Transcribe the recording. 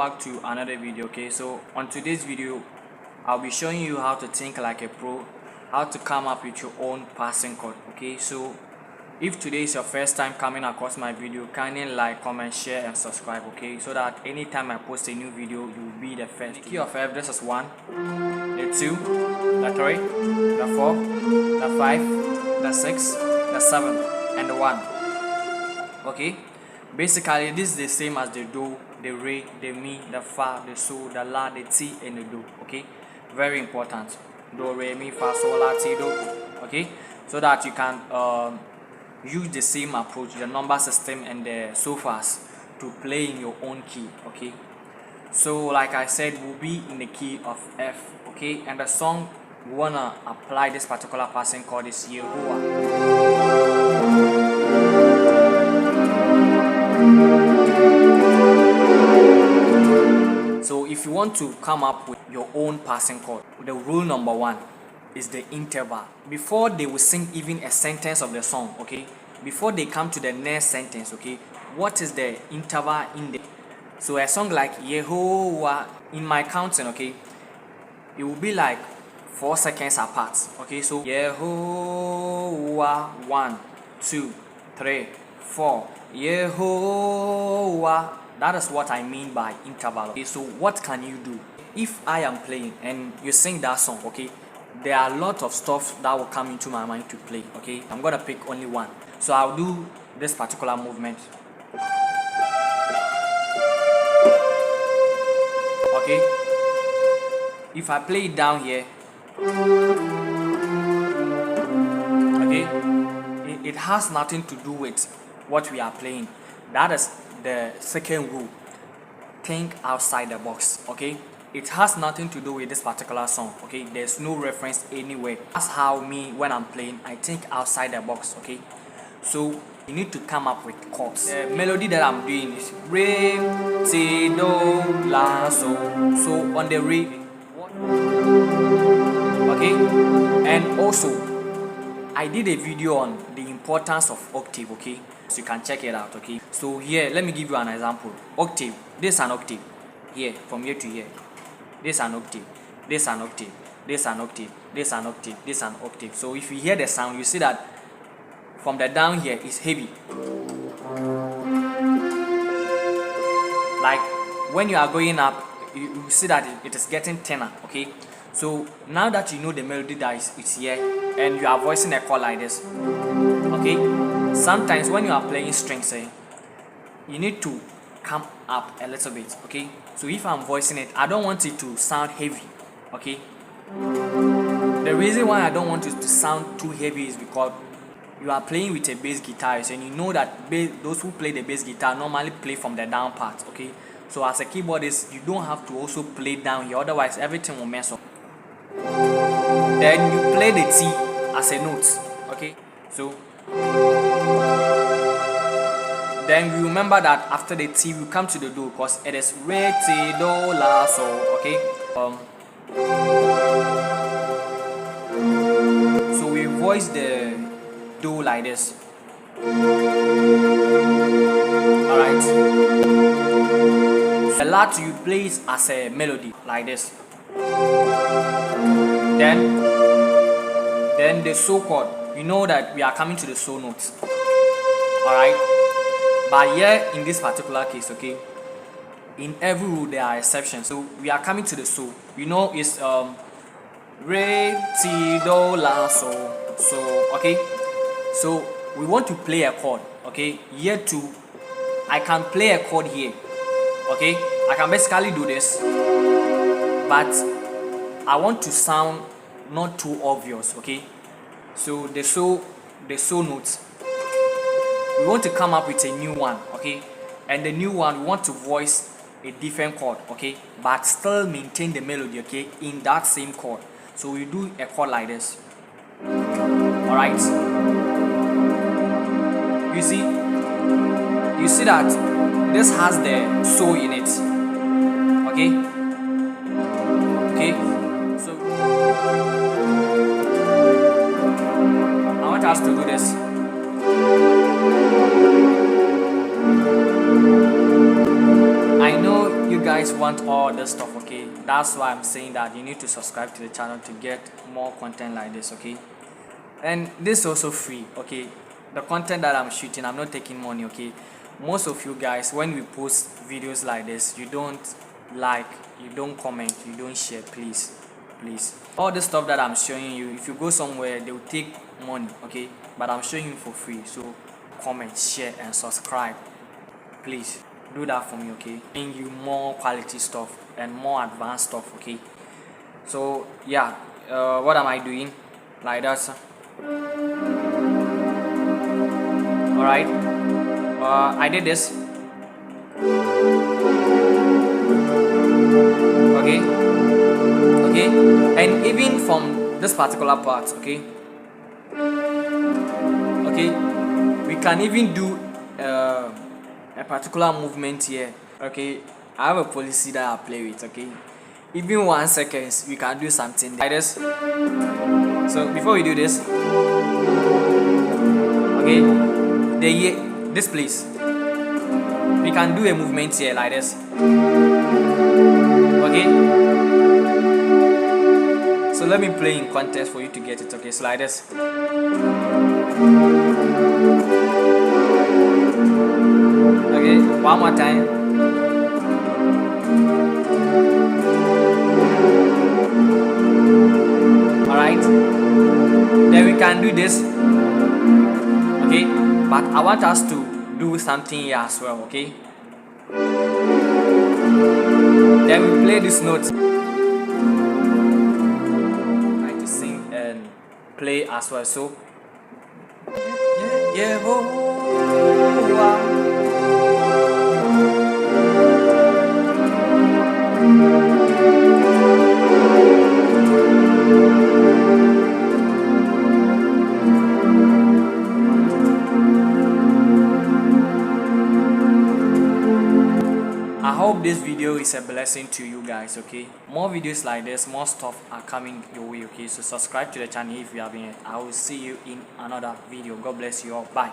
back to another video. Okay, so on today's video I'll be showing you how to think like a pro, how to come up with your own passing chord. Okay, so if today is your first time coming across my video, kindly like, comment, share and subscribe, okay, so that anytime I post a new video you'll be the first. The key of F, this is 1, the 2, the 3, the 4, the 5, the 6, the 7 and the 1. Okay, basically this is the same as the do, the re, the mi, the fa, the so, the la, the ti and the do. Okay, very important. Do, re, mi, fa, sol, la, ti, do. Okay, so that you can use the same approach, the number system and the sophas, to play in your own key. Okay, so like I said, we'll be in the key of F. Okay, and the song we wanna apply this particular passing chord is Yehovah. So if you want to come up with your own passing chord, the rule number 1 is the interval. Before they will sing even a sentence of the song, okay, before they come to the next sentence, okay, what is the interval in there? So a song like Yehovah, in my counting, okay, it will be like 4 seconds apart. Okay, so Yehovah, 1, 2, 3, 4, Yehovah. That is what I mean by interval. Okay, so what can you do? If I am playing and you sing that song, okay, there are a lot of stuff that will come into my mind to play. Okay, I'm gonna pick only one. So I'll do this particular movement. Okay, if I play it down here, okay, it has nothing to do with what we are playing. That is the second rule. Think outside the box. Okay, it has nothing to do with this particular song. Okay, there's no reference anywhere. That's how me, when I'm playing, I think outside the box. Okay, so you need to come up with chords. The melody that I'm doing is re, ti, do, la, so. So on the re, okay, and also I did a video on the importance of octave. Okay, so you can check it out. Okay, so here let me give you an example. Octave, this is an octave here, from here to here. This is an octave, this is an octave, this is an octave, this is an octave, this is an octave. So if you hear the sound, you see that from the down here is heavy. Like when you are going up, you see that it is getting thinner. Okay, so now that you know the melody that is here and you are voicing a chord like this, okay, sometimes when you are playing strings, you need to come up a little bit. Okay, so if I'm voicing it, I don't want it to sound heavy. Okay, the reason why I don't want it to sound too heavy is because you are playing with a bass guitar, and you know that those who play the bass guitar normally play from the down part. Okay, so as a keyboardist, you don't have to also play down here, otherwise everything will mess up. Then you play the T as a note. Okay, so then you remember that after the T we come to the do, because it is re, ti, do, la, so. Okay, so we voice the do like this. Alright, the la to you plays as a melody like this. Then the so chord, you know that we are coming to the so notes. Alright, but here in this particular case, okay, in every rule there are exceptions. So we are coming to the so. You know it's re, ti, do, la, so. So okay, so we want to play a chord. Okay, here too I can play a chord here. Okay, I can basically do this, but I want to sound not too obvious. Okay, so the so notes, we want to come up with a new one. Okay, and the new one we want to voice a different chord. Okay, but still maintain the melody. Okay, in that same chord. So we do a chord like this. All right, you see that this has the so in it. Okay, so I want us to do this. I know you you guys want all this stuff, okay, that's why I'm saying that you need to subscribe to the channel to get more content like this, okay. And this is also free, okay. The content that I'm shooting, I'm not taking money, okay. Most of you guys, when we post videos like this, you don't like, you don't comment, you don't share. Please all the stuff that I'm showing you, if you go somewhere they will take money, okay, but I'm showing you for free. So comment, share and subscribe. Please do that for me, okay. Bring you more quality stuff and more advanced stuff, okay. So yeah, what am I doing? Like that. All right, I did this, okay, and even from this particular part, okay, we can even do a particular movement here, okay. I have a policy that I play with, okay. Even 1 second we can do something like this. So before we do this, okay, this place, we can do a movement here like this, okay. So let me play in context for you to get it, okay. So like this, okay, one more time. All right, then we can do this, okay, but I want us to do something here as well, okay. Then we play this note, try to sing and play as well. So I hope this video is a blessing to you guys, okay. More videos like this, more stuff are coming your way, okay. So subscribe to the channel if you haven't yet. I will see you in another video. God bless you all. Bye.